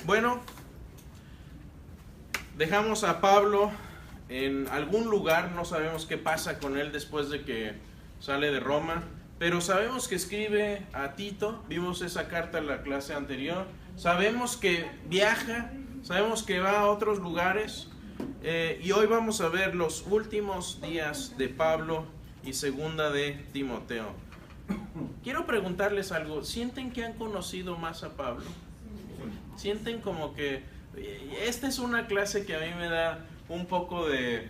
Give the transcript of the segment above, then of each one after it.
Bueno, dejamos a Pablo en algún lugar, no sabemos qué pasa con él después de que sale de Roma, pero sabemos que escribe a Tito, vimos esa carta en la clase anterior, sabemos que viaja, sabemos que va a otros lugares, y hoy vamos a ver los últimos días de Pablo y segunda de Timoteo. Quiero preguntarles algo, ¿sienten que han conocido más a Pablo? ¿Sienten como que esta es una clase que a mí me da un poco de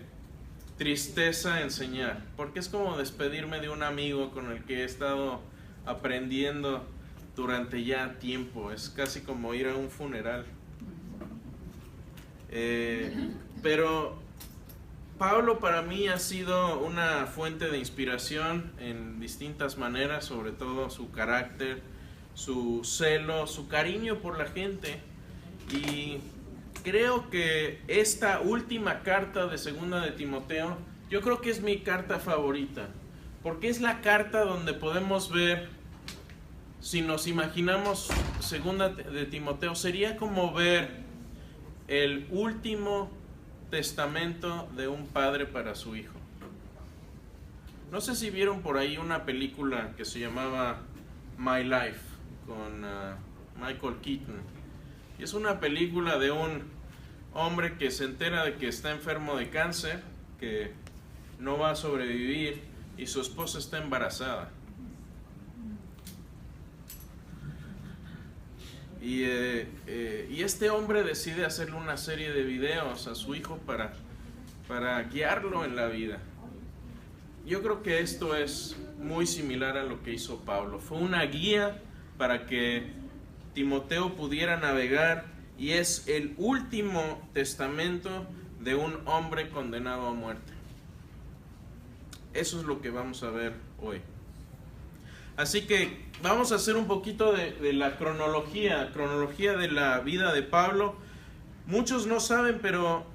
tristeza enseñar, porque es como despedirme de un amigo con el que he estado aprendiendo durante ya tiempo, es casi como ir a un funeral. Pero Pablo para mí ha sido una fuente de inspiración en distintas maneras, sobre todo su carácter, su celo, su cariño por la gente, y creo que esta última carta de segunda de Timoteo, yo creo que es mi carta favorita, porque es la carta donde podemos ver, si nos imaginamos segunda de Timoteo, sería como ver el último testamento de un padre para su hijo. No sé si vieron por ahí una película que se llamaba My Life con Michael Keaton, y es una película de un hombre que se entera de que está enfermo de cáncer, que no va a sobrevivir, y su esposa está embarazada. Y este hombre decide hacerle una serie de videos a su hijo para guiarlo en la vida. Yo creo que esto es muy similar a lo que hizo Pablo. Fue una guía para que Timoteo pudiera navegar, y es el último testamento de un hombre condenado a muerte. Eso es lo que vamos a ver hoy. Así que vamos a hacer un poquito de la cronología de la vida de Pablo. Muchos no saben, pero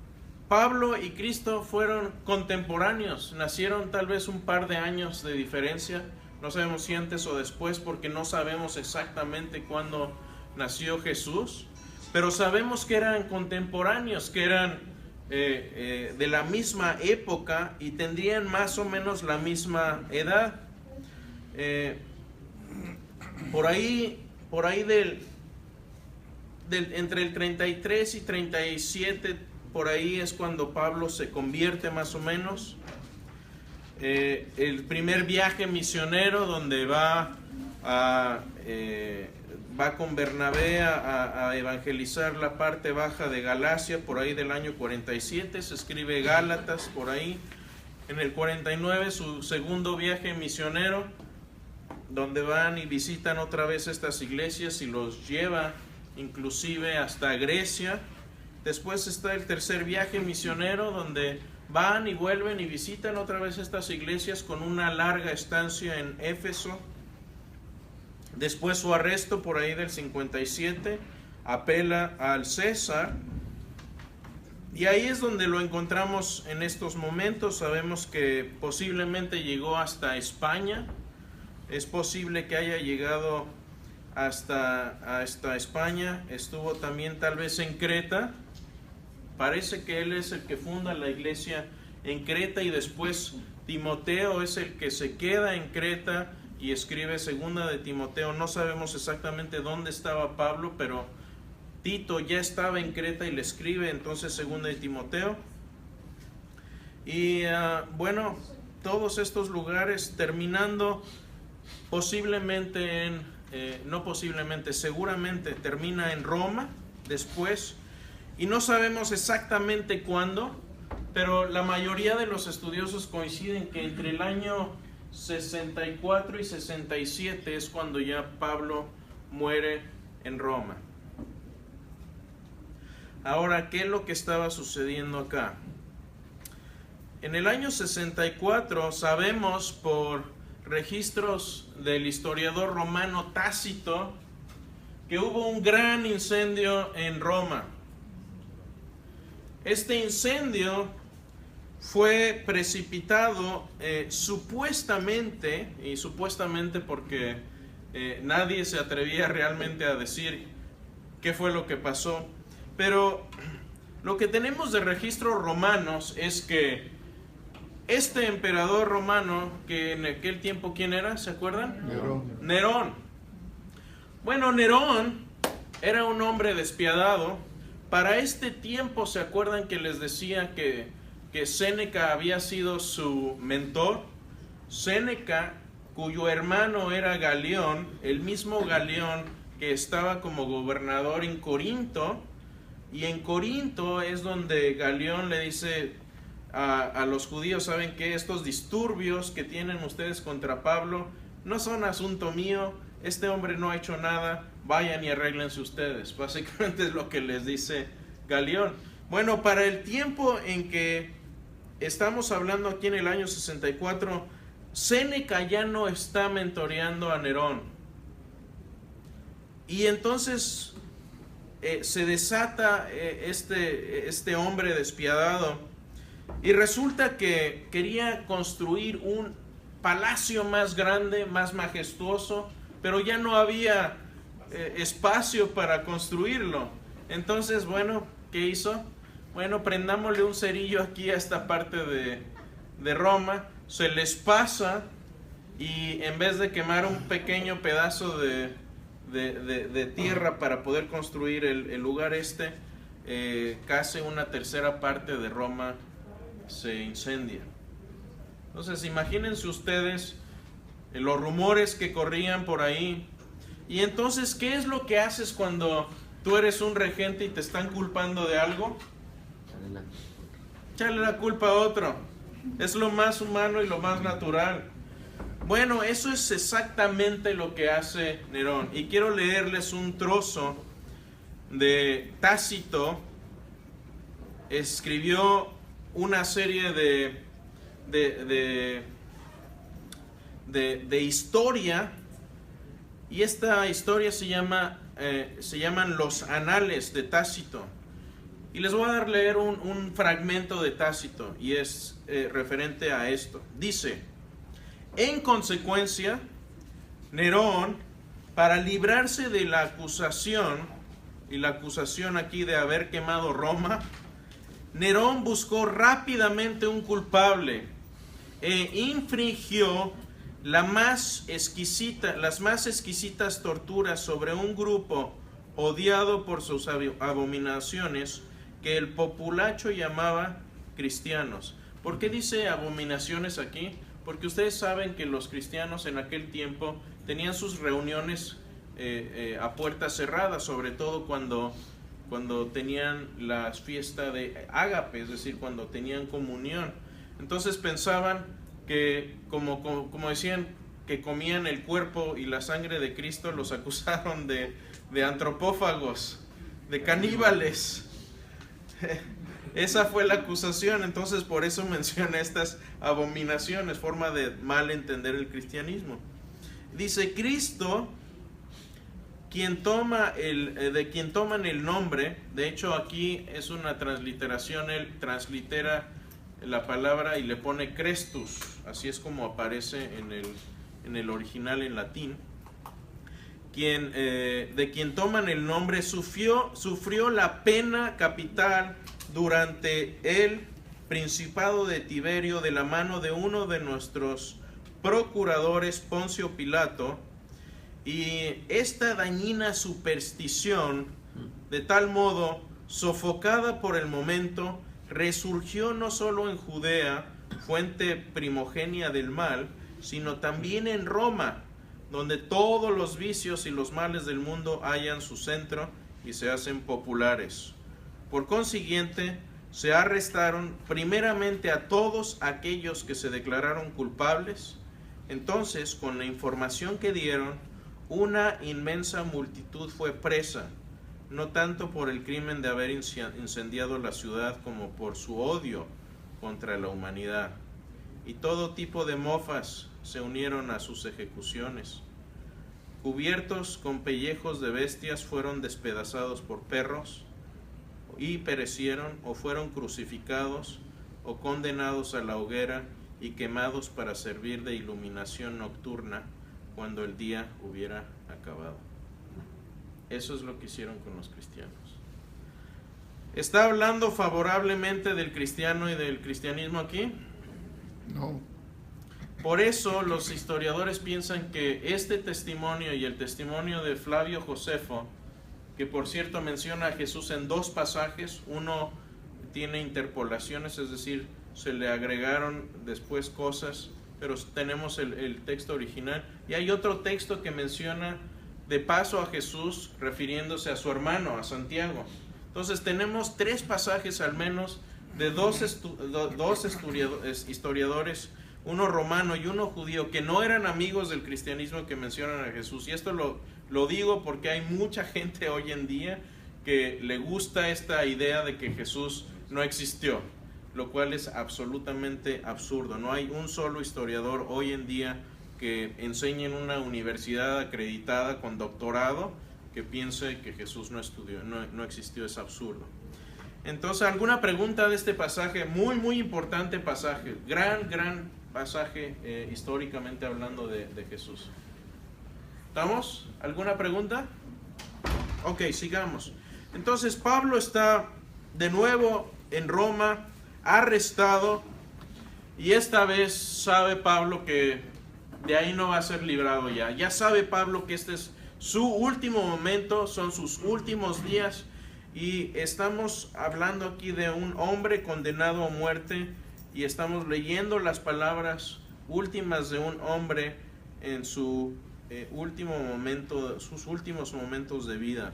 Pablo y Cristo fueron contemporáneos, nacieron tal vez un par de años de diferencia, no sabemos si antes o después, porque no sabemos exactamente cuándo nació Jesús, pero sabemos que eran contemporáneos, que eran de la misma época y tendrían más o menos la misma edad. Por ahí entre el 33 y 37, por ahí es cuando Pablo se convierte más o menos. El primer viaje misionero donde va con Bernabé a evangelizar la parte baja de Galacia, por ahí del año 47, se escribe Gálatas por ahí. En el 49 su segundo viaje misionero, donde van y visitan otra vez estas iglesias y los lleva inclusive hasta Grecia. Después está el tercer viaje misionero, donde van y vuelven y visitan otra vez estas iglesias con una larga estancia en Éfeso. Después su arresto por ahí del 57, apela al César, y ahí es donde lo encontramos en estos momentos. Sabemos que posiblemente llegó hasta España. Es posible que haya llegado hasta España, estuvo también tal vez en Creta. Parece que él es el que funda la iglesia en Creta, y después Timoteo es el que se queda en Creta y escribe segunda de Timoteo. No sabemos exactamente dónde estaba Pablo, pero Tito ya estaba en Creta y le escribe entonces segunda de Timoteo. Y bueno, todos estos lugares terminando posiblemente seguramente termina en Roma después, y no sabemos exactamente cuándo, pero la mayoría de los estudiosos coinciden que entre el año 64 y 67 es cuando ya Pablo muere en Roma. Ahora, ¿qué es lo que estaba sucediendo acá? En el año 64 sabemos por registros del historiador romano Tácito que hubo un gran incendio en Roma. Este incendio fue precipitado supuestamente porque nadie se atrevía realmente a decir qué fue lo que pasó. Pero lo que tenemos de registros romanos es que este emperador romano, que en aquel tiempo, ¿quién era? ¿Se acuerdan? Nerón. Bueno, Nerón era un hombre despiadado. Para este tiempo, ¿se acuerdan que les decía que Séneca había sido su mentor? Séneca, cuyo hermano era Galión, el mismo Galión que estaba como gobernador en Corinto, y en Corinto es donde Galión le dice a los judíos: ¿saben qué? Estos disturbios que tienen ustedes contra Pablo no son asunto mío, este hombre no ha hecho nada, vayan y arréglense ustedes. Básicamente es lo que les dice Galión. Bueno, para el tiempo en que estamos hablando aquí en el año 64, Séneca ya no está mentoreando a Nerón. Y entonces se desata este hombre despiadado, y resulta que quería construir un palacio más grande, más majestuoso, pero ya no había espacio para construirlo. Entonces, bueno, ¿qué hizo? Bueno, prendámosle un cerillo aquí a esta parte de Roma, se les pasa, y en vez de quemar un pequeño pedazo de tierra para poder construir el lugar casi una tercera parte de Roma se incendia. Entonces, imagínense ustedes los rumores que corrían por ahí. Y entonces, ¿qué es lo que haces cuando tú eres un regente y te están culpando de algo? Echarle la culpa a otro. Es lo más humano y lo más natural. Bueno, eso es exactamente lo que hace Nerón. Y quiero leerles un trozo de Tácito. Escribió una serie de historia, y esta historia se llaman los Anales de Tácito. Y les voy a dar leer un fragmento de Tácito, y es referente a esto. Dice: en consecuencia, Nerón, para librarse de la acusación, y la acusación aquí de haber quemado Roma, Nerón buscó rápidamente un culpable e infringió las más exquisitas torturas sobre un grupo odiado por sus abominaciones, que el populacho llamaba cristianos. ¿Por qué dice abominaciones aquí? Porque ustedes saben que los cristianos en aquel tiempo tenían sus reuniones a puertas cerradas, sobre todo cuando tenían la fiesta de ágape, es decir, cuando tenían comunión. Entonces pensaban que, como decían, que comían el cuerpo y la sangre de Cristo, los acusaron de antropófagos, de caníbales. Esa fue la acusación. Entonces por eso menciona estas abominaciones, forma de mal entender el cristianismo. Dice: Cristo, de quien toman el nombre. De hecho, aquí es una transliteración, él translitera la palabra y le pone Christus, así es como aparece en el original en latín. De quien toman el nombre sufrió la pena capital durante el principado de Tiberio, de la mano de uno de nuestros procuradores, Poncio Pilato. Y esta dañina superstición, de tal modo sofocada por el momento, resurgió no solo en Judea, fuente primogénea del mal, sino también en Roma, donde todos los vicios y los males del mundo hallan su centro y se hacen populares. Por consiguiente, se arrestaron primeramente a todos aquellos que se declararon culpables. Entonces, con la información que dieron, una inmensa multitud fue presa, no tanto por el crimen de haber incendiado la ciudad como por su odio contra la humanidad. Y todo tipo de mofas se unieron a sus ejecuciones. Cubiertos con pellejos de bestias, fueron despedazados por perros y perecieron, o fueron crucificados o condenados a la hoguera y quemados para servir de iluminación nocturna cuando el día hubiera acabado. Eso es lo que hicieron con los cristianos. ¿Está hablando favorablemente del cristiano y del cristianismo aquí? No. Por eso los historiadores piensan que este testimonio y el testimonio de Flavio Josefo, que por cierto menciona a Jesús en dos pasajes, uno tiene interpolaciones, es decir, se le agregaron después cosas, pero tenemos el texto original, y hay otro texto que menciona de paso a Jesús refiriéndose a su hermano, a Santiago. Entonces tenemos tres pasajes al menos de dos historiadores, uno romano y uno judío, que no eran amigos del cristianismo, que mencionan a Jesús. Y esto lo digo porque hay mucha gente hoy en día que le gusta esta idea de que Jesús no existió, lo cual es absolutamente absurdo. No hay un solo historiador hoy en día que enseñe en una universidad acreditada con doctorado que piense que Jesús no existió. Es absurdo. Entonces, ¿alguna pregunta de este pasaje? Muy importante pasaje, gran pasaje históricamente hablando de Jesús. ¿Estamos? ¿Alguna pregunta? Ok, sigamos. Entonces Pablo está de nuevo en Roma, arrestado, y esta vez sabe Pablo que de ahí no va a ser librado ya. Ya sabe Pablo que este es su último momento, son sus últimos días, y estamos hablando aquí de un hombre condenado a muerte, y estamos leyendo las palabras últimas de un hombre en su último momento, sus últimos momentos de vida,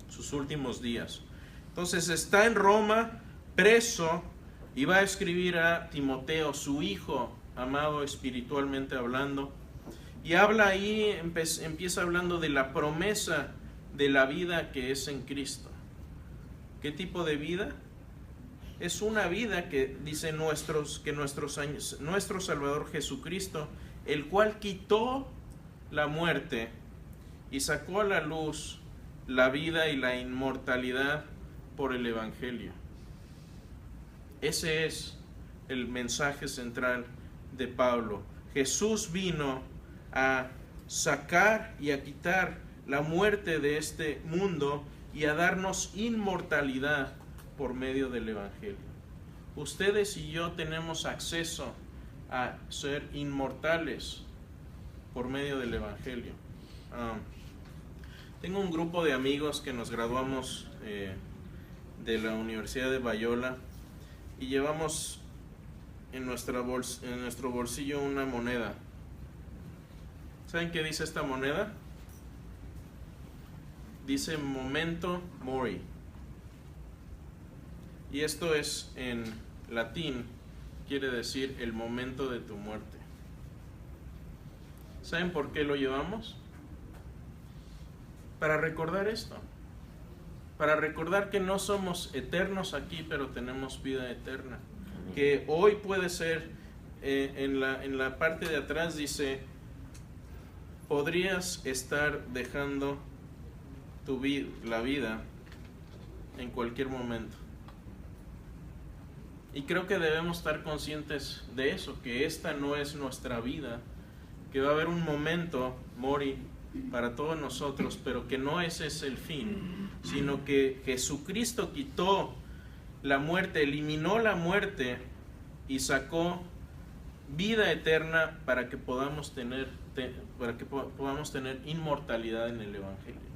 sus últimos días. Entonces está en Roma, preso, y va a escribir a Timoteo, su hijo amado espiritualmente hablando, y habla ahí, empieza hablando de la promesa de la vida que es en Cristo. ¿Qué tipo de vida? Es una vida que dice nuestro Salvador Jesucristo, el cual quitó la muerte y sacó a la luz la vida y la inmortalidad por el Evangelio. Ese es el mensaje central de Pablo. Jesús vino a sacar y a quitar la muerte de este mundo y a darnos inmortalidad por medio del Evangelio. Ustedes y yo tenemos acceso a ser inmortales por medio del Evangelio. Tengo un grupo de amigos que nos graduamos de la Universidad de Bayona y llevamos en nuestro bolsillo una moneda. ¿Saben qué dice esta moneda? Dice Memento Mori. Y esto es en latín, quiere decir el momento de tu muerte. ¿Saben por qué lo llevamos? Para recordar esto. Para recordar que no somos eternos aquí, pero tenemos vida eterna. Que hoy puede ser, en la parte de atrás dice, podrías estar dejando la vida en cualquier momento. Y creo que debemos estar conscientes de eso, que esta no es nuestra vida, que va a haber un momento, Mori, para todos nosotros, pero que no ese es el fin, sino que Jesucristo quitó la muerte, eliminó la muerte y sacó vida eterna para que podamos tener inmortalidad en el Evangelio.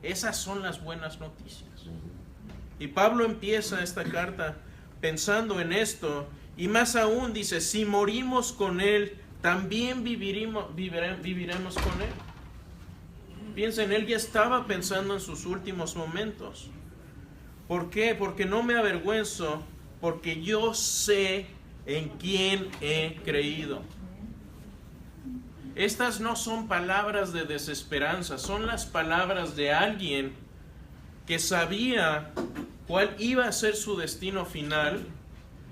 Esas son las buenas noticias. Y Pablo empieza esta carta pensando en esto, y más aún dice, si morimos con Él, también viviremos con Él. Piensen, Él ya estaba pensando en sus últimos momentos. ¿Por qué? Porque no me avergüenzo, porque yo sé en quién he creído. Estas no son palabras de desesperanza, son las palabras de alguien que sabía cuál iba a ser su destino final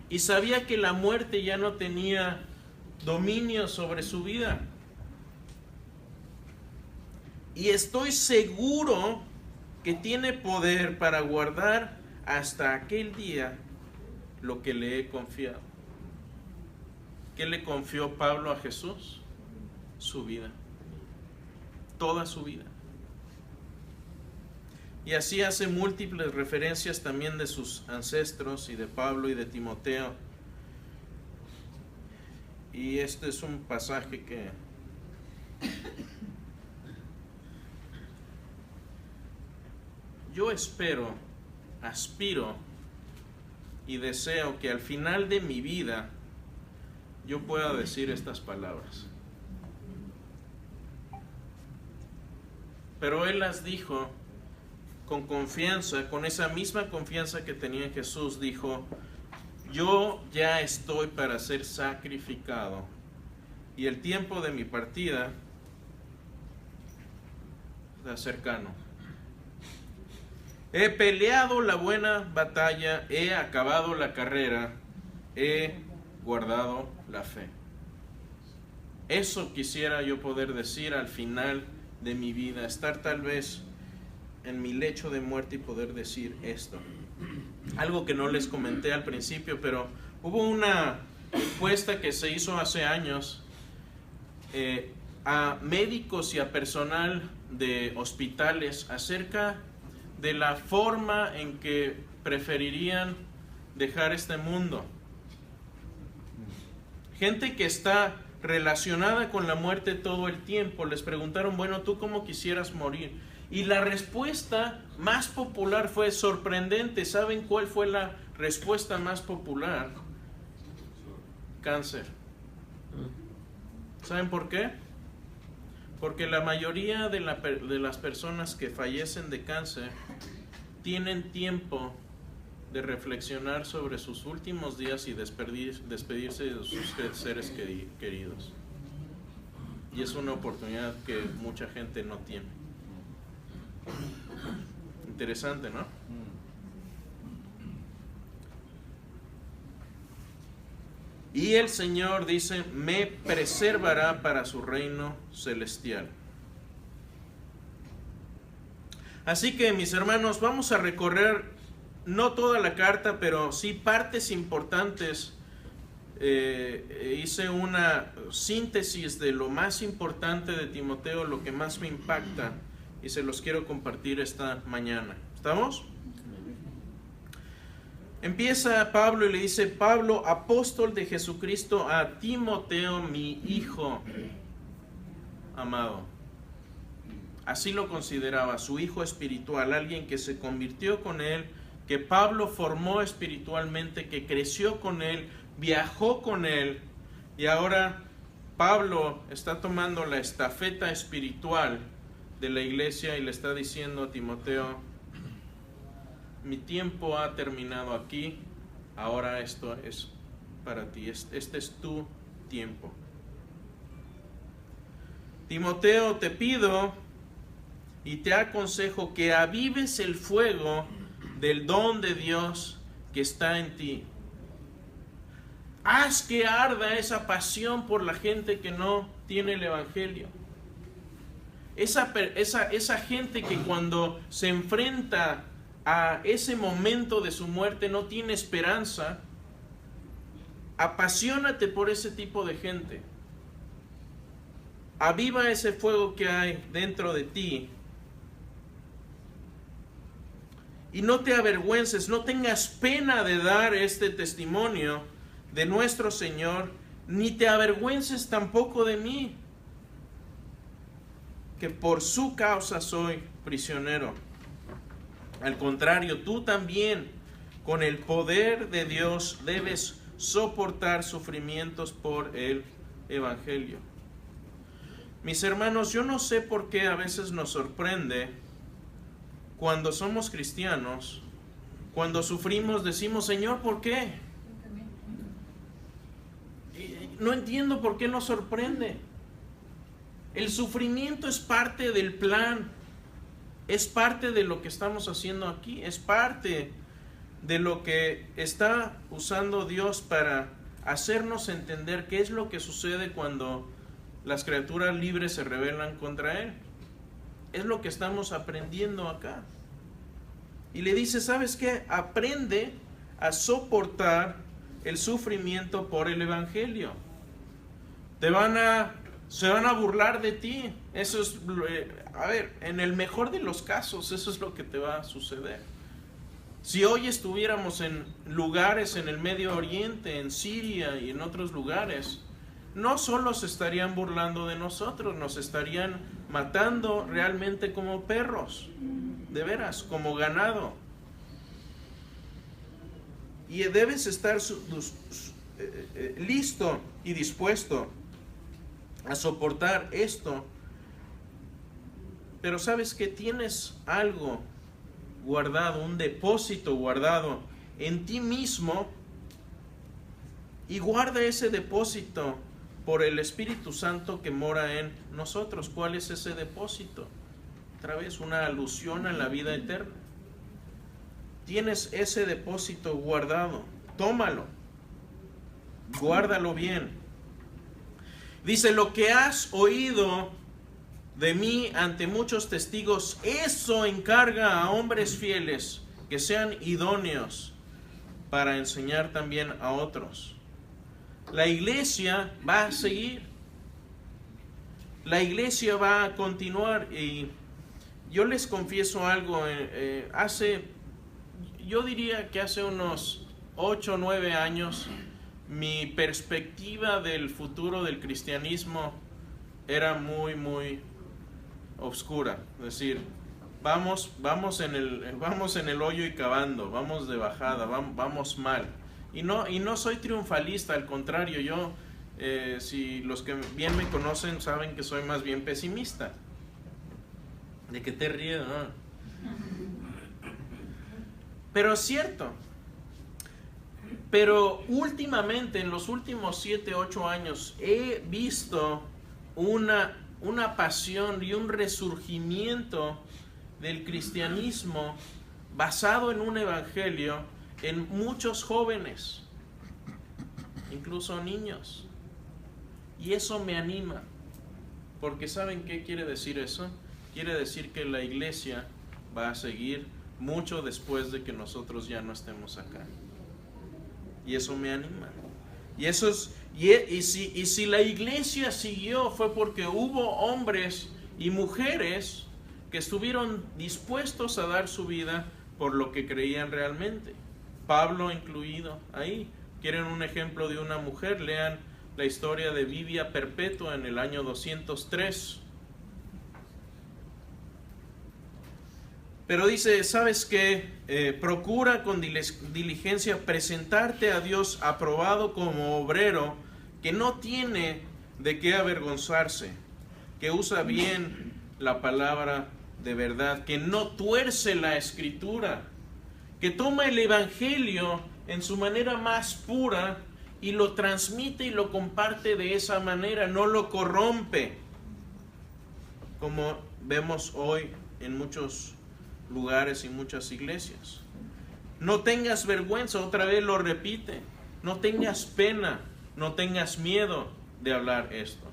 y sabía que la muerte ya no tenía dominio sobre su vida. Y estoy seguro que tiene poder para guardar hasta aquel día lo que le he confiado. ¿Qué le confió Pablo a Jesús? Su vida. Toda su vida. Y así hace múltiples referencias también de sus ancestros y de Pablo y de Timoteo. Y este es un pasaje que yo espero, aspiro y deseo que al final de mi vida yo pueda decir estas palabras. Pero él las dijo con confianza, con esa misma confianza que tenía en Jesús. Dijo: yo ya estoy para ser sacrificado y el tiempo de mi partida está cercano. He peleado la buena batalla, he acabado la carrera, he guardado la fe. Eso quisiera yo poder decir al final de mi vida, estar tal vez en mi lecho de muerte y poder decir esto. Algo que no les comenté al principio, pero hubo una encuesta que se hizo hace años a médicos y a personal de hospitales acerca de la forma en que preferirían dejar este mundo. Gente que está relacionada con la muerte todo el tiempo, les preguntaron: bueno, ¿tú cómo quisieras morir? Y la respuesta más popular fue sorprendente. ¿Saben cuál fue la respuesta más popular? Cáncer. ¿Saben por qué? Porque la mayoría de las personas que fallecen de cáncer tienen tiempo de reflexionar sobre sus últimos días y despedirse de sus seres queridos. Y es una oportunidad que mucha gente no tiene. Interesante, ¿no? Y el Señor dice: me preservará para su reino celestial. Así que, mis hermanos, vamos a recorrer no toda la carta, pero sí partes importantes. Hice una síntesis de lo más importante de Timoteo, lo que más me impacta, y se los quiero compartir esta mañana. ¿Estamos? Empieza Pablo y le dice: Pablo, apóstol de Jesucristo, a Timoteo, mi hijo amado. Así lo consideraba, su hijo espiritual, alguien que se convirtió con él, que Pablo formó espiritualmente, que creció con él, viajó con él, y ahora Pablo está tomando la estafeta espiritual de la iglesia y le está diciendo a Timoteo: mi tiempo ha terminado aquí, ahora esto es para ti, este es tu tiempo. Timoteo, te pido y te aconsejo que avives el fuego del don de Dios que está en ti. Haz que arda esa pasión por la gente que no tiene el evangelio. Esa gente que cuando se enfrenta a ese momento de su muerte no tiene esperanza. Apasionate por ese tipo de gente. Aviva ese fuego que hay dentro de ti. Y no te avergüences, no tengas pena de dar este testimonio de nuestro Señor, ni te avergüences tampoco de mí, que por su causa soy prisionero. Al contrario, tú también, con el poder de Dios, debes soportar sufrimientos por el Evangelio. Mis hermanos, yo no sé por qué a veces nos sorprende cuando somos cristianos, cuando sufrimos, decimos: Señor, ¿por qué? No entiendo por qué nos sorprende. El sufrimiento es parte del plan, es parte de lo que estamos haciendo aquí, es parte de lo que está usando Dios para hacernos entender qué es lo que sucede cuando las criaturas libres se rebelan contra Él. Es lo que estamos aprendiendo acá. Y le dice: ¿sabes qué? Aprende a soportar el sufrimiento por el Evangelio. Te van a Se van a burlar de ti. Eso es, a ver, en el mejor de los casos, eso es lo que te va a suceder. Si hoy estuviéramos en lugares en el Medio Oriente, en Siria y en otros lugares, no solo se estarían burlando de nosotros, nos estarían matando realmente como perros, de veras, como ganado. Y debes estar listo y dispuesto a soportar esto. Pero sabes que tienes algo guardado, un depósito guardado en ti mismo, y guarda ese depósito por el Espíritu Santo que mora en nosotros. ¿Cuál es ese depósito? Otra vez una alusión a la vida eterna. Tienes ese depósito guardado, tómalo, guárdalo bien. Dice: lo que has oído de mí ante muchos testigos, eso encarga a hombres fieles que sean idóneos para enseñar también a otros. La iglesia va a seguir, la iglesia va a continuar. Y yo les confieso algo, yo diría que hace unos 8 o 9 años, mi perspectiva del futuro del cristianismo era muy, muy oscura. Es decir, vamos en el hoyo y cavando, vamos de bajada, vamos mal. Y no soy triunfalista, al contrario, yo, si los que bien me conocen saben que soy más bien pesimista. ¿De qué te ríes, no? Pero es cierto. Pero últimamente, en los últimos 7, 8 años, he visto una pasión y un resurgimiento del cristianismo basado en un evangelio en muchos jóvenes, incluso niños. Y eso me anima, porque ¿saben qué quiere decir eso? Quiere decir que la iglesia va a seguir mucho después de que nosotros ya no estemos acá. Y eso me anima. Y si la iglesia siguió, fue porque hubo hombres y mujeres que estuvieron dispuestos a dar su vida por lo que creían realmente. Pablo incluido ahí. ¿Quieren un ejemplo de una mujer? Lean la historia de Vivia Perpetua en el año 203. Pero dice: ¿sabes qué? Procura con diligencia presentarte a Dios aprobado como obrero que no tiene de qué avergonzarse, que usa bien la palabra de verdad, que no tuerce la escritura, que toma el evangelio en su manera más pura y lo transmite y lo comparte de esa manera, no lo corrompe, como vemos hoy en muchos lugares y muchas iglesias. No tengas vergüenza, otra vez lo repite, no tengas pena, no tengas miedo de hablar esto.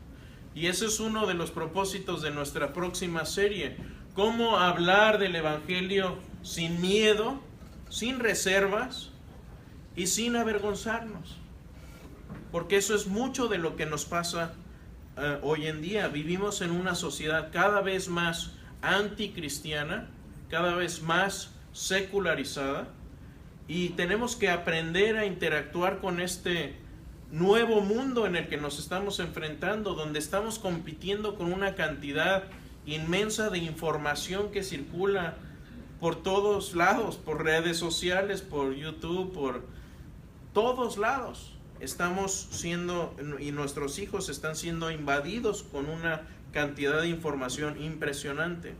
Y ese es uno de los propósitos de nuestra próxima serie: cómo hablar del evangelio sin miedo, sin reservas y sin avergonzarnos. Porque eso es mucho de lo que nos pasa hoy en día. Vivimos en una sociedad cada vez más anticristiana, cada vez más secularizada, y tenemos que aprender a interactuar con este nuevo mundo en el que nos estamos enfrentando, donde estamos compitiendo con una cantidad inmensa de información que circula por todos lados, por redes sociales, por YouTube, por todos lados. Estamos siendo, y nuestros hijos están siendo invadidos con una cantidad de información impresionante.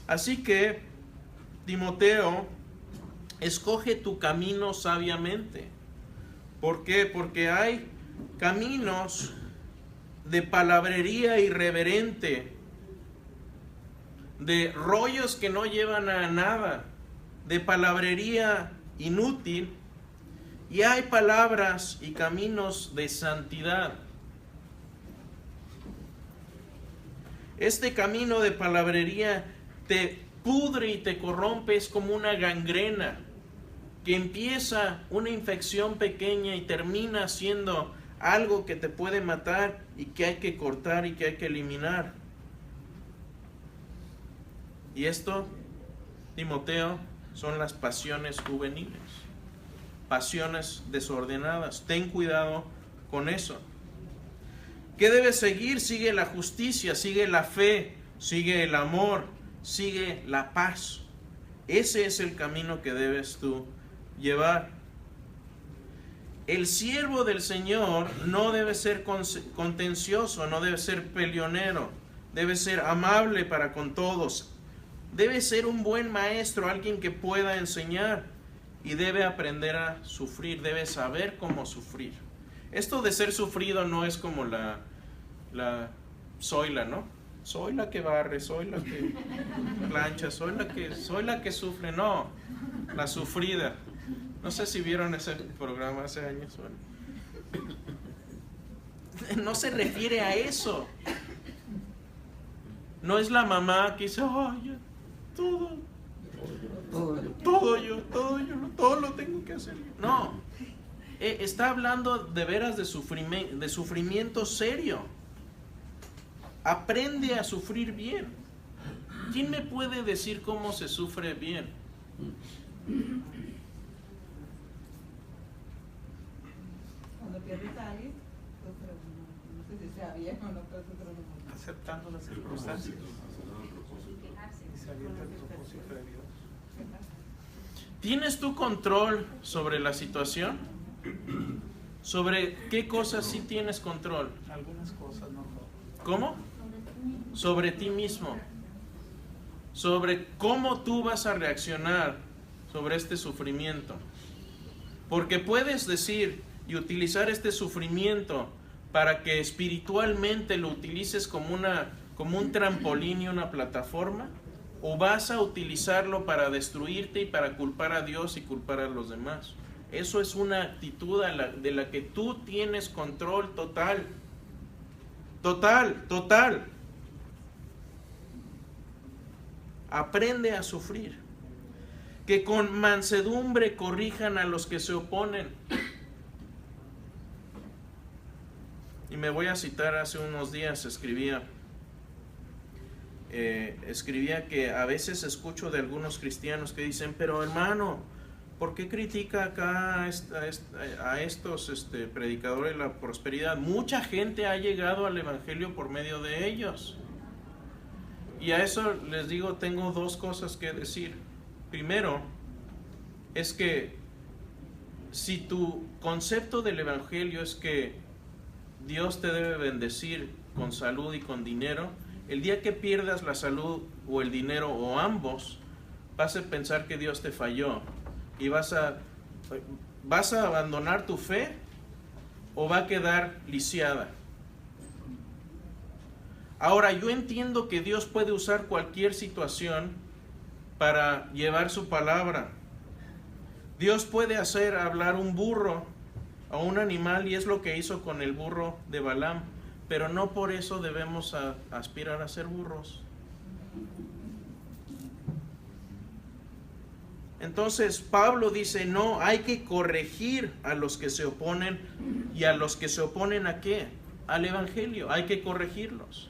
Así que, Timoteo, escoge tu camino sabiamente. ¿Por qué? Porque hay caminos de palabrería irreverente, de rollos que no llevan a nada, de palabrería inútil, y hay palabras y caminos de santidad. Este camino de palabrería te pudre y te corrompe, es como una gangrena que empieza una infección pequeña y termina siendo algo que te puede matar y que hay que cortar y que hay que eliminar. Y esto, Timoteo, son las pasiones juveniles, pasiones desordenadas. Ten cuidado con eso. ¿Qué debes seguir? Sigue la justicia, sigue la fe, sigue el amor, sigue la paz. Ese es el camino que debes tú llevar. El siervo del Señor no debe ser contencioso, no debe ser peleonero, debe ser amable para con todos, debe ser un buen maestro, alguien que pueda enseñar, y debe aprender a sufrir, debe saber cómo sufrir. Esto de ser sufrido no es como la zoila, ¿no? Soy la que barre, soy la que plancha, soy la que sufre. No, la sufrida. No sé si vieron ese programa hace años. No se refiere a eso. No es la mamá que dice, yo, todo lo tengo que hacer. No, está hablando de veras de sufrimiento serio. Aprende a sufrir bien. ¿Quién me puede decir cómo se sufre bien? Cuando pierdes a alguien, no sé si sea bien o no, pero aceptando las circunstancias y sabiendo el propósito de Dios. ¿Tienes tu control sobre la situación? ¿Sobre qué cosas sí tienes control? Algunas cosas no. ¿Cómo? Sobre ti mismo. Sobre cómo tú vas a reaccionar sobre este sufrimiento. Porque puedes decir y utilizar este sufrimiento para que espiritualmente lo utilices como un trampolín y una plataforma, o vas a utilizarlo para destruirte y para culpar a Dios y culpar a los demás. Eso es una actitud de la que tú tienes control total. Total. Aprende a sufrir. Que con mansedumbre corrijan a los que se oponen. Y me voy a citar, hace unos días escribía que a veces escucho de algunos cristianos que dicen, pero hermano, ¿por qué critica acá a estos predicadores de la prosperidad? Mucha gente ha llegado al evangelio por medio de ellos. Y a eso les digo, tengo dos cosas que decir. Primero, es que si tu concepto del evangelio es que Dios te debe bendecir con salud y con dinero, el día que pierdas la salud o el dinero o ambos, vas a pensar que Dios te falló y vas a abandonar tu fe o va a quedar lisiada. Ahora, yo entiendo que Dios puede usar cualquier situación para llevar su palabra. Dios puede hacer hablar un burro a un animal, y es lo que hizo con el burro de Balaam, pero no por eso debemos aspirar a ser burros. Entonces Pablo dice, no, hay que corregir a los que se oponen. ¿Y a los que se oponen a qué? Al evangelio, hay que corregirlos.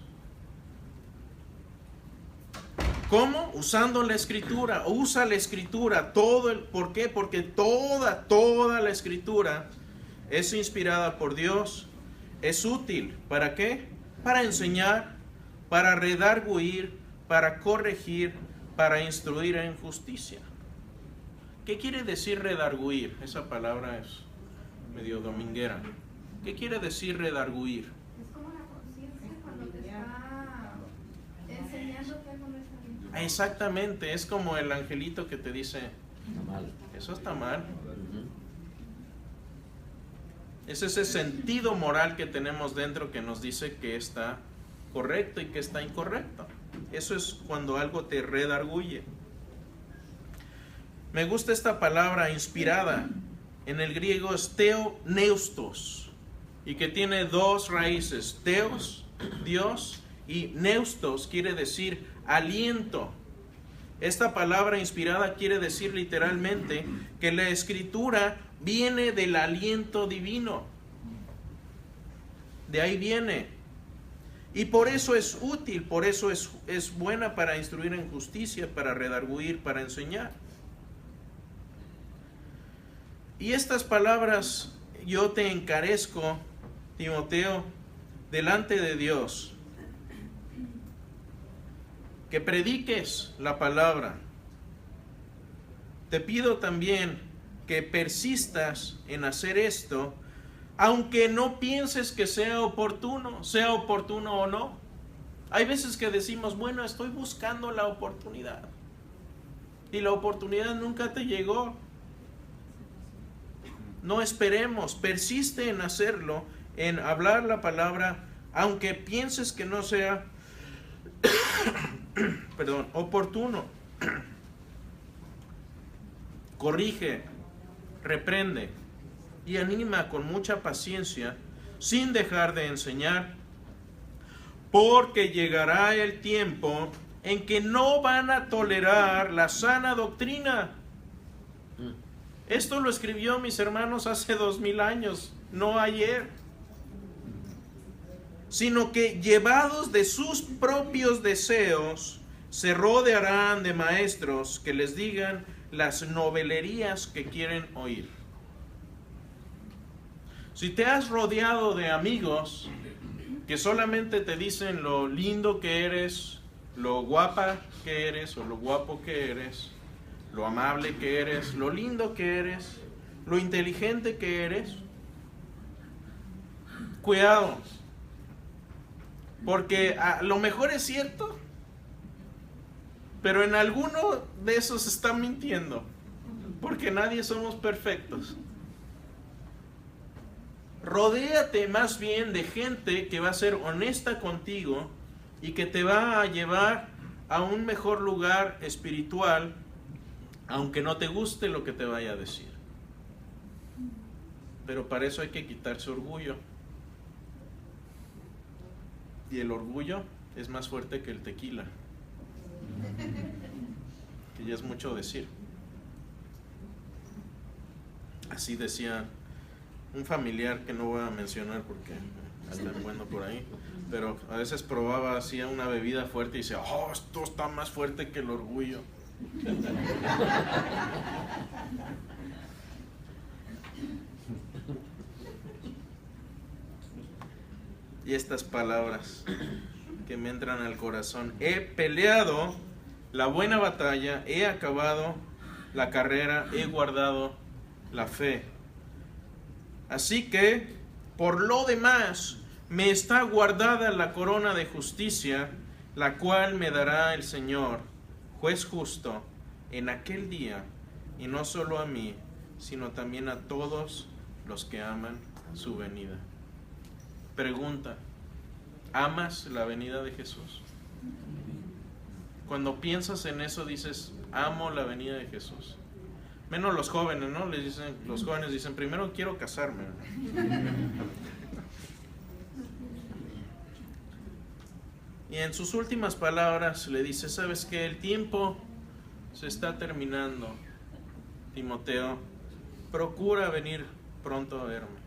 ¿Cómo? Usando la escritura. Usa la escritura. ¿Por qué? Porque toda la escritura es inspirada por Dios. Es útil. ¿Para qué? Para enseñar, para redarguir, para corregir, para instruir en justicia. ¿Qué quiere decir redarguir? Esa palabra es medio dominguera. ¿Qué quiere decir redarguir? Es como la conciencia cuando te está enseñando que algo no está bien. Exactamente, es como el angelito que te dice, Está mal. eso está mal. Es ese sentido moral que tenemos dentro que nos dice que está correcto y que está incorrecto. Eso es cuando algo te redarguye. Me gusta esta palabra inspirada. En el griego es theoneustos, y que tiene dos raíces. Theos, Dios, y neustos quiere decir aliento. Esta palabra inspirada quiere decir literalmente que la escritura viene del aliento divino. de ahí viene. Y por eso es útil, por eso es buena para instruir en justicia, para redarguir, para enseñar. Y estas palabras yo te encarezco, Timoteo, delante de Dios, que prediques la palabra. Te pido también que persistas en hacer esto, aunque no pienses que sea oportuno o no. Hay veces que decimos, bueno, estoy buscando la oportunidad, y la oportunidad nunca te llegó. No esperemos, persiste en hacerlo, en hablar la palabra, aunque pienses que no sea oportuno. Corrige, reprende y anima con mucha paciencia, sin dejar de enseñar, porque llegará el tiempo en que no van a tolerar la sana doctrina. Esto lo escribió, mis hermanos, hace 2000 años, no ayer. Sino que llevados de sus propios deseos, se rodearán de maestros que les digan las novelerías que quieren oír. Si te has rodeado de amigos que solamente te dicen lo lindo que eres, lo guapa que eres o lo guapo que eres, lo amable que eres, lo lindo que eres, lo inteligente que eres, cuidado, porque a lo mejor es cierto, pero en alguno de esos está mintiendo, porque nadie somos perfectos. Rodéate más bien de gente que va a ser honesta contigo y que te va a llevar a un mejor lugar espiritual, aunque no te guste lo que te vaya a decir. Pero para eso hay que quitarse orgullo. Y el orgullo es más fuerte que el tequila, que ya es mucho decir. Así decía un familiar que no voy a mencionar porque está bueno por ahí, pero a veces probaba así una bebida fuerte y decía, oh, esto está más fuerte que el orgullo. Y estas palabras que me entran al corazón: he peleado la buena batalla, he acabado la carrera, he guardado la fe. Así que, por lo demás, me está guardada la corona de justicia, la cual me dará el Señor, juez justo, en aquel día, y no solo a mí, sino también a todos los que aman su venida. Pregunta: ¿amas la venida de Jesús? Cuando piensas en eso dices, amo la venida de Jesús. Menos los jóvenes, ¿no? Los jóvenes dicen, primero quiero casarme. Y en sus últimas palabras le dice, ¿sabes qué? El tiempo se está terminando, Timoteo. Procura venir pronto a verme.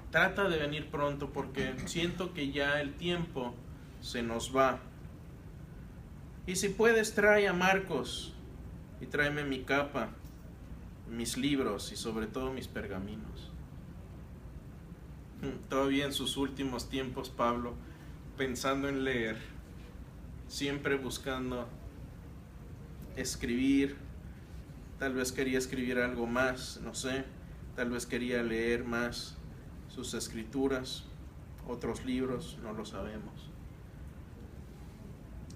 Trata de venir pronto porque siento que ya el tiempo se nos va. Y si puedes, trae a Marcos y tráeme mi capa, mis libros y sobre todo mis pergaminos. Todavía en sus últimos tiempos, Pablo, pensando en leer, siempre buscando escribir, tal vez quería escribir algo más, no sé, tal vez quería leer más sus escrituras, otros libros, no lo sabemos.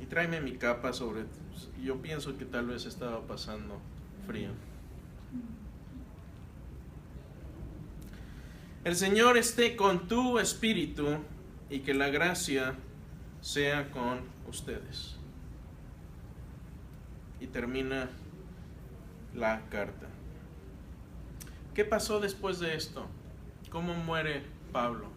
Y tráeme mi capa yo pienso que tal vez estaba pasando frío. El Señor esté con tu espíritu y que la gracia sea con ustedes. Y termina la carta. ¿Qué pasó después de esto? ¿Cómo muere Pablo?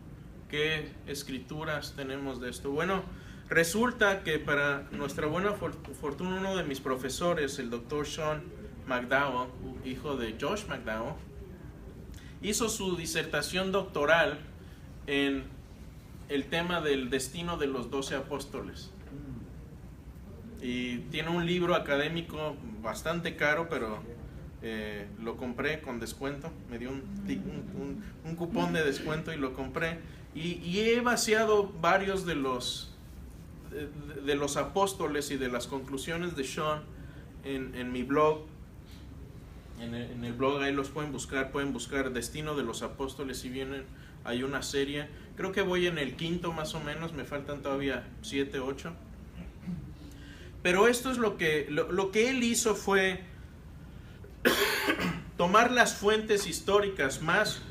¿Qué escrituras tenemos de esto? Bueno, resulta que para nuestra buena fortuna, uno de mis profesores, el doctor Sean McDowell, hijo de Josh McDowell, hizo su disertación doctoral en el tema del destino de los 12 apóstoles. Y tiene un libro académico bastante caro, pero lo compré con descuento. Me dio un cupón de descuento y lo compré. Y he vaciado varios de los apóstoles y de las conclusiones de Sean en mi blog. En el blog ahí los pueden buscar Destino de los Apóstoles. Si vienen, hay una serie, creo que voy en el 5º más o menos, me faltan todavía 7, 8. Pero esto es lo que él hizo fue tomar las fuentes históricas más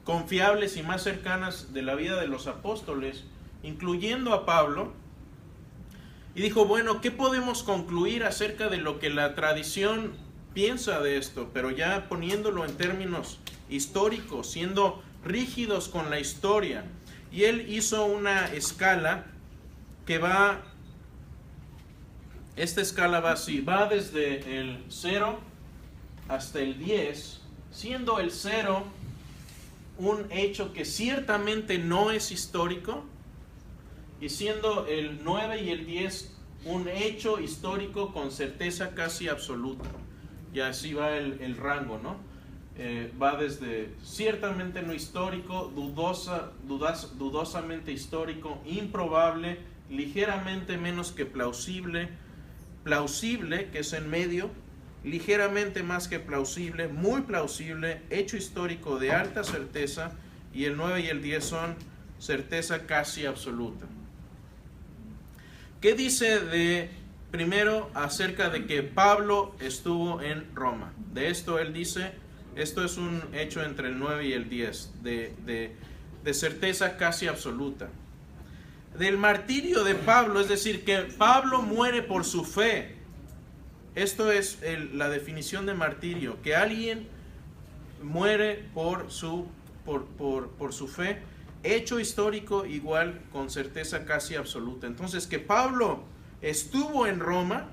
confiables y más cercanas de la vida de los apóstoles, incluyendo a Pablo, y dijo, bueno, ¿qué podemos concluir acerca de lo que la tradición piensa de esto? Pero ya poniéndolo en términos históricos, siendo rígidos con la historia. Y él hizo una escala que va, esta escala va así, va desde el 0 hasta el 10, siendo el 0 un hecho que ciertamente no es histórico, y siendo el 9 y el 10 un hecho histórico con certeza casi absoluta. Y así va el rango, ¿no? Va desde ciertamente no histórico, dudosamente histórico, improbable, ligeramente menos que plausible, que es en medio, ligeramente más que plausible, muy plausible, hecho histórico de alta certeza, y el 9 y el 10 son certeza casi absoluta. ¿Qué dice primero acerca de que Pablo estuvo en Roma? De esto él dice, esto es un hecho entre el 9 y el 10, de certeza casi absoluta. Del martirio de Pablo, es decir, que Pablo muere por su fe. Esto es la definición de martirio, que alguien muere por su fe. Hecho histórico igual con certeza casi absoluta. Entonces, que Pablo estuvo en Roma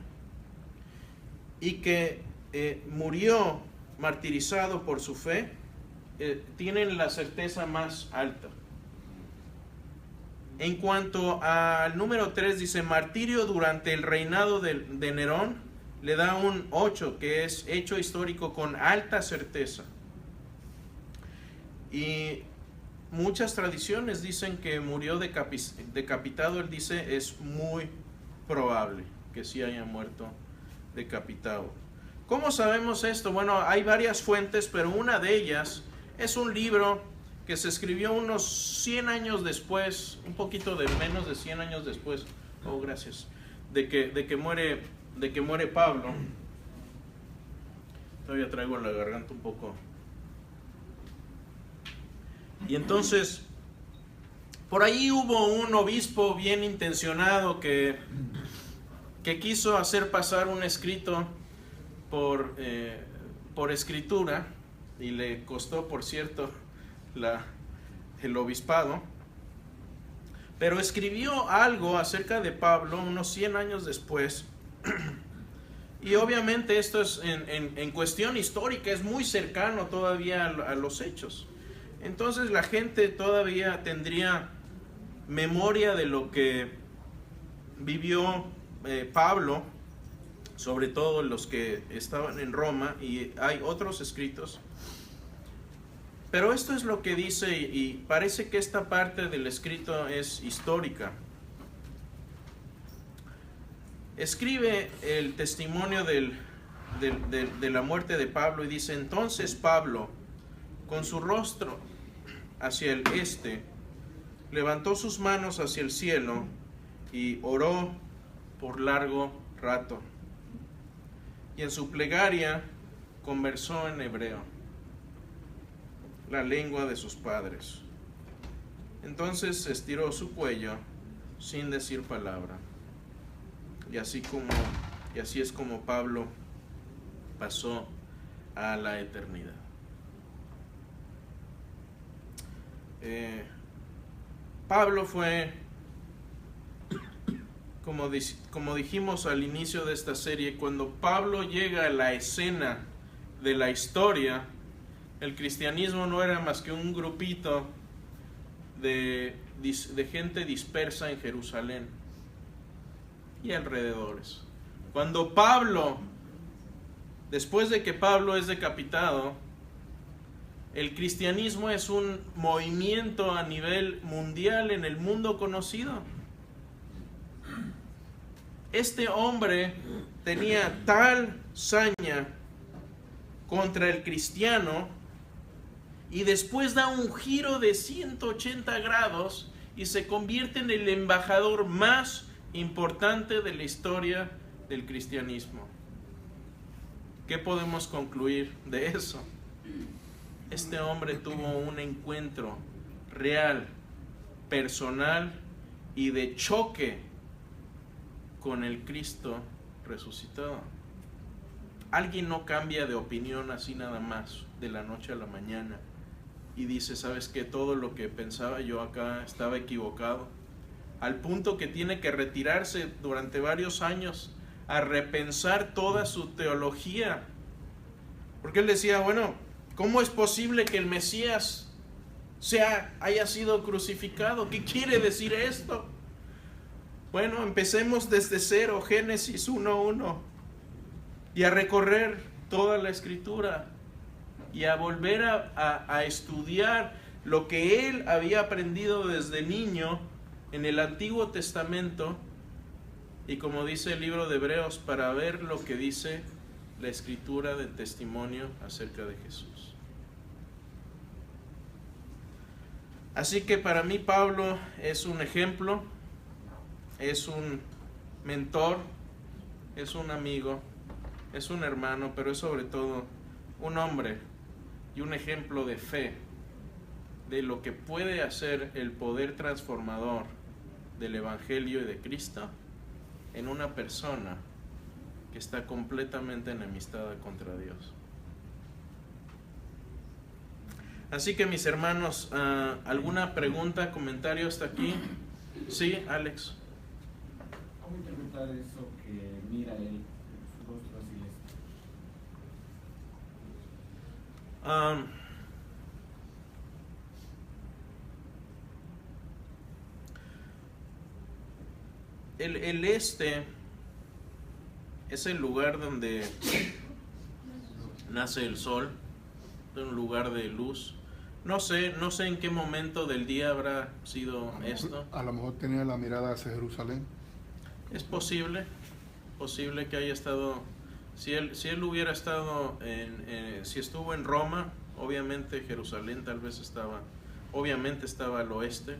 y que murió martirizado por su fe, tienen la certeza más alta. En cuanto al número 3, dice martirio durante el reinado de Nerón, le da un 8, que es hecho histórico con alta certeza. Y muchas tradiciones dicen que murió decapitado. Él dice es muy probable que sí haya muerto decapitado. ¿Cómo sabemos esto? Bueno, hay varias fuentes, pero una de ellas es un libro que se escribió unos 100 años después, un poquito de menos de 100 años después, de que muere Pablo. Todavía traigo la garganta un poco. Y entonces, por ahí hubo un obispo bien intencionado que quiso hacer pasar un escrito por escritura, y le costó, por cierto, el obispado, pero escribió algo acerca de Pablo unos 100 años después. Y obviamente esto es en cuestión histórica, es muy cercano todavía a los hechos. Entonces la gente todavía tendría memoria de lo que vivió Pablo, sobre todo los que estaban en Roma, y hay otros escritos. Pero esto es lo que dice, y parece que esta parte del escrito es histórica. Escribe el testimonio de la muerte de Pablo y dice: entonces Pablo, con su rostro hacia el este, levantó sus manos hacia el cielo y oró por largo rato. Y en su plegaria conversó en hebreo, la lengua de sus padres. Entonces estiró su cuello sin decir palabra. Y así es como Pablo pasó a la eternidad. Pablo fue, como dijimos al inicio de esta serie, cuando Pablo llega a la escena de la historia, el cristianismo no era más que un grupito de gente dispersa en Jerusalén y alrededores. Cuando Pablo, después de que Pablo es decapitado, el cristianismo es un movimiento a nivel mundial en el mundo conocido. Este hombre tenía tal saña contra el cristiano y después da un giro de 180 grados y se convierte en el embajador más importante de la historia del cristianismo. ¿Qué podemos concluir de eso? Este hombre tuvo un encuentro real, personal y de choque con el Cristo resucitado. Alguien no cambia de opinión así nada más, de la noche a la mañana, y dice, ¿sabes qué? Todo lo que pensaba yo acá estaba equivocado. Al punto que tiene que retirarse durante varios años a repensar toda su teología. Porque él decía, bueno, ¿cómo es posible que el Mesías haya sido crucificado? ¿Qué quiere decir esto? Bueno, empecemos desde cero, Génesis 1:1, y a recorrer toda la Escritura y a volver a estudiar lo que él había aprendido desde niño en el Antiguo Testamento, y como dice el libro de Hebreos, para ver lo que dice la Escritura de testimonio acerca de Jesús. Así que para mí Pablo es un ejemplo, es un mentor, es un amigo, es un hermano, pero es sobre todo un hombre y un ejemplo de fe, de lo que puede hacer el poder transformador del Evangelio y de Cristo en una persona que está completamente enemistada contra Dios. Así que mis hermanos, ¿alguna pregunta, comentario hasta aquí? Sí, Alex. ¿Cómo interpretar eso que mira él, su rostro así El este es el lugar donde nace el sol, un lugar de luz. No sé en qué momento del día habrá sido esto. A lo mejor tenía la mirada hacia Jerusalén. Es posible que haya estado, si él hubiera estado si estuvo en Roma, obviamente Jerusalén tal vez estaba al oeste,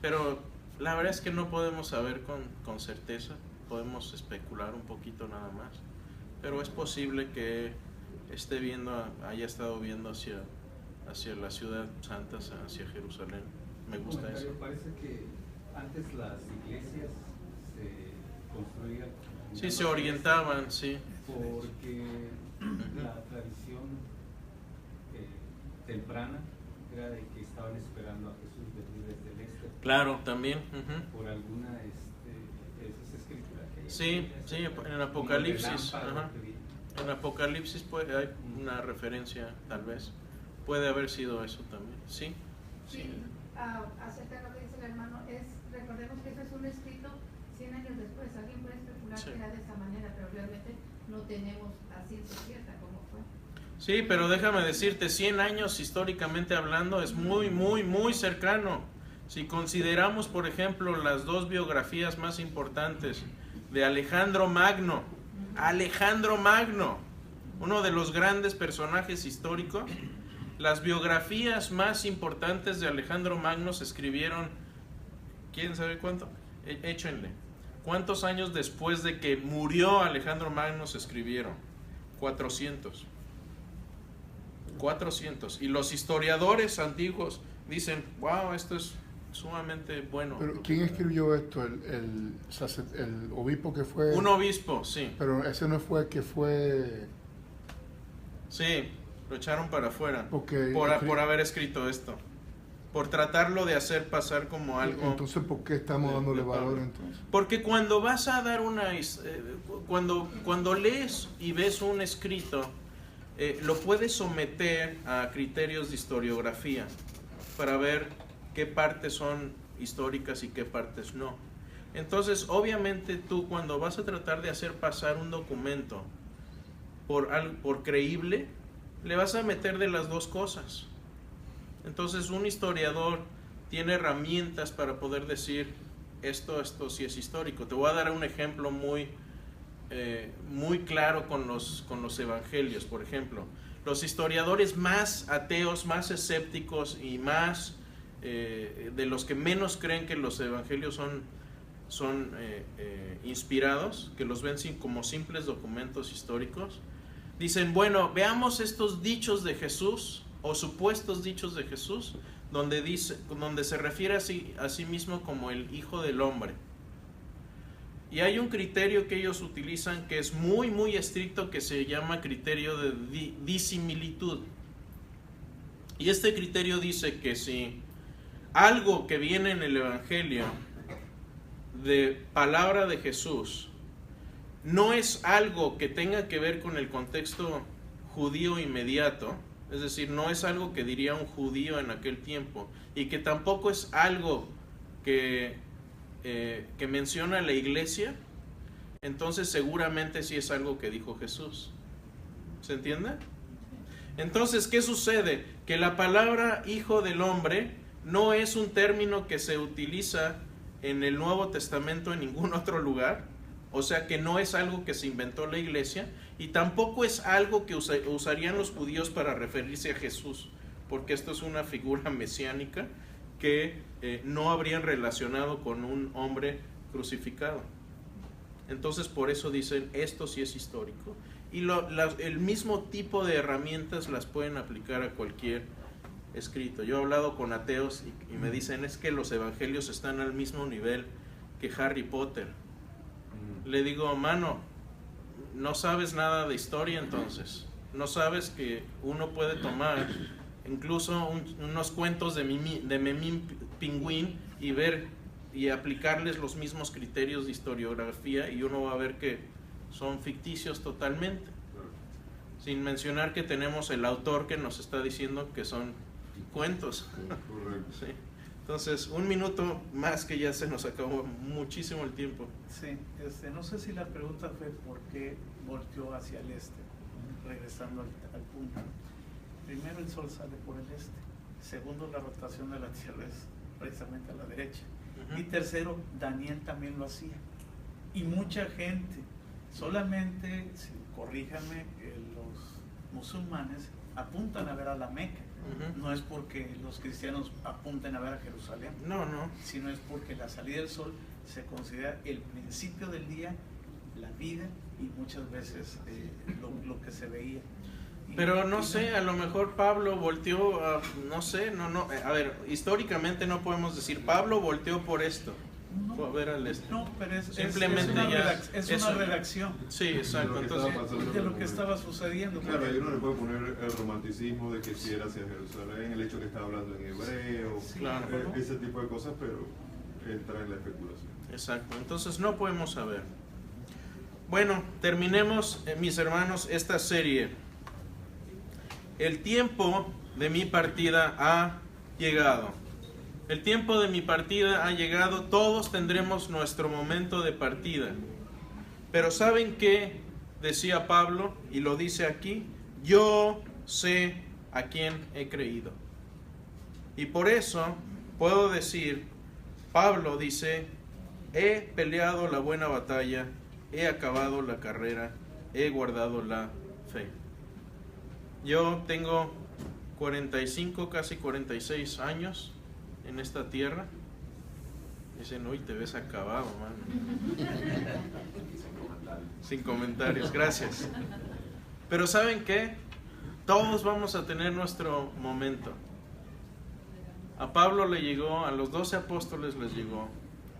pero la verdad es que no podemos saber con certeza, podemos especular un poquito nada más, pero es posible que haya estado viendo hacia la ciudad santa, hacia Jerusalén. Me gusta eso. Parece que antes las iglesias se construían. Sí, se orientaban, sí. Porque la tradición temprana era de que estaban esperando a Jesús venir desde el este. Claro, también. Por alguna de esas escrituras que hay. Sí, en Apocalipsis. En Apocalipsis hay una referencia, tal vez. Puede haber sido eso también, ¿sí? Sí, acerca de lo que dice el hermano, recordemos que eso es un escrito 100 años después. Alguien puede especular que era de esa manera, pero realmente no tenemos a ciencia cierta cómo fue. Sí, pero déjame decirte, 100 años históricamente hablando es muy, muy, muy cercano. Si consideramos, por ejemplo, las dos biografías más importantes de Alejandro Magno, uno de los grandes personajes históricos, las biografías más importantes de Alejandro Magno se escribieron, ¿quieren saber cuánto? Échenle. ¿Cuántos años después de que murió Alejandro Magno se escribieron? 400. Y los historiadores antiguos dicen, wow, esto es sumamente bueno. Pero ¿quién escribió esto? El obispo que fue... Un obispo, sí. Pero ese no fue el que fue... Sí, lo echaron para afuera Porque por haber escrito esto. Por tratarlo de hacer pasar como algo... Entonces, ¿por qué estamos dándole valor entonces? Porque cuando vas a dar cuando lees y ves un escrito, lo puedes someter a criterios de historiografía para ver qué partes son históricas y qué partes no. Entonces, obviamente tú cuando vas a tratar de hacer pasar un documento por creíble, le vas a meter de las dos cosas. Entonces, un historiador tiene herramientas para poder decir esto sí es histórico. Te voy a dar un ejemplo muy claro con los evangelios. Por ejemplo, los historiadores más ateos, más escépticos y más de los que menos creen que los evangelios son inspirados, que los ven como simples documentos históricos, dicen, bueno, veamos estos dichos de Jesús o supuestos dichos de Jesús donde se refiere a sí mismo como el Hijo del Hombre. Y hay un criterio que ellos utilizan que es muy muy estricto, que se llama criterio de disimilitud. Y este criterio dice que si algo que viene en el Evangelio de palabra de Jesús no es algo que tenga que ver con el contexto judío inmediato, es decir, no es algo que diría un judío en aquel tiempo, y que tampoco es algo que menciona la iglesia, entonces seguramente sí es algo que dijo Jesús. ¿Se entiende? Entonces, ¿qué sucede? Que la palabra Hijo del Hombre no es un término que se utiliza en el Nuevo Testamento en ningún otro lugar, o sea que no es algo que se inventó la iglesia, y tampoco es algo que usarían los judíos para referirse a Jesús, porque esto es una figura mesiánica que no habrían relacionado con un hombre crucificado. Entonces por eso dicen, esto sí es histórico, y el mismo tipo de herramientas las pueden aplicar a cualquier escrito. Yo he hablado con ateos y me dicen, es que los evangelios están al mismo nivel que Harry Potter. Le digo, mano, no sabes nada de historia, entonces no sabes que uno puede tomar incluso unos cuentos de Memín Pingüín y ver y aplicarles los mismos criterios de historiografía, y uno va a ver que son ficticios totalmente, sin mencionar que tenemos el autor que nos está diciendo que son cuentos. Sí. Entonces, un minuto más, que ya se nos acabó muchísimo el tiempo. Sí, no sé si la pregunta fue por qué volteó hacia el este, regresando al punto. Primero, el sol sale por el este. Segundo, la rotación de la Tierra es precisamente a la derecha. Y tercero, Daniel también lo hacía. Y mucha gente, solamente, corríjame, los musulmanes apuntan a ver a la Meca. No es porque los cristianos apunten a ver a Jerusalén, no, sino es porque la salida del sol se considera el principio del día, la vida, y muchas veces lo que se veía. Pero no sé, a lo mejor Pablo volteó, no sé, a ver, históricamente no podemos decir Pablo volteó por esto, fue a ver al este. No, pero simplemente es una redacción. Sí, exacto. De lo que estaba sucediendo. Claro, ahí uno le puede poner el romanticismo de que si era hacia Jerusalén, el hecho que estaba hablando en hebreo, sí, claro, ese tipo de cosas, pero entra en la especulación. Exacto, entonces no podemos saber. Bueno, terminemos, mis hermanos, esta serie. El tiempo de mi partida ha llegado. El tiempo de mi partida ha llegado. Todos tendremos nuestro momento de partida. Pero ¿saben qué decía Pablo? Y lo dice aquí. Yo sé a quién he creído. Y por eso puedo decir, Pablo dice, he peleado la buena batalla, he acabado la carrera, he guardado la fe. Yo tengo 45, casi 46 años en esta tierra. Dicen, uy, te ves acabado, mano. Sin comentarios, gracias. Pero ¿saben qué? Todos vamos a tener nuestro momento. A Pablo le llegó, a los 12 apóstoles les llegó,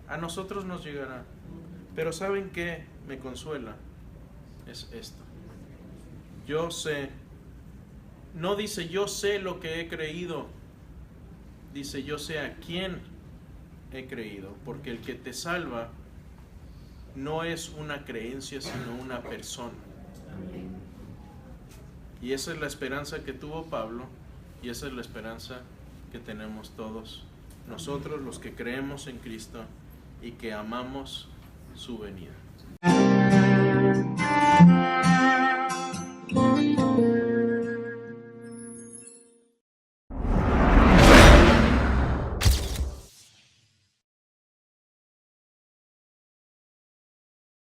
a nosotros nos llegará. Pero ¿saben qué me consuela? Es esto. Yo sé. No dice yo sé lo que he creído, dice yo sé a quién he creído, porque el que te salva no es una creencia, sino una persona. Y esa es la esperanza que tuvo Pablo, y esa es la esperanza que tenemos todos nosotros los que creemos en Cristo y que amamos su venida.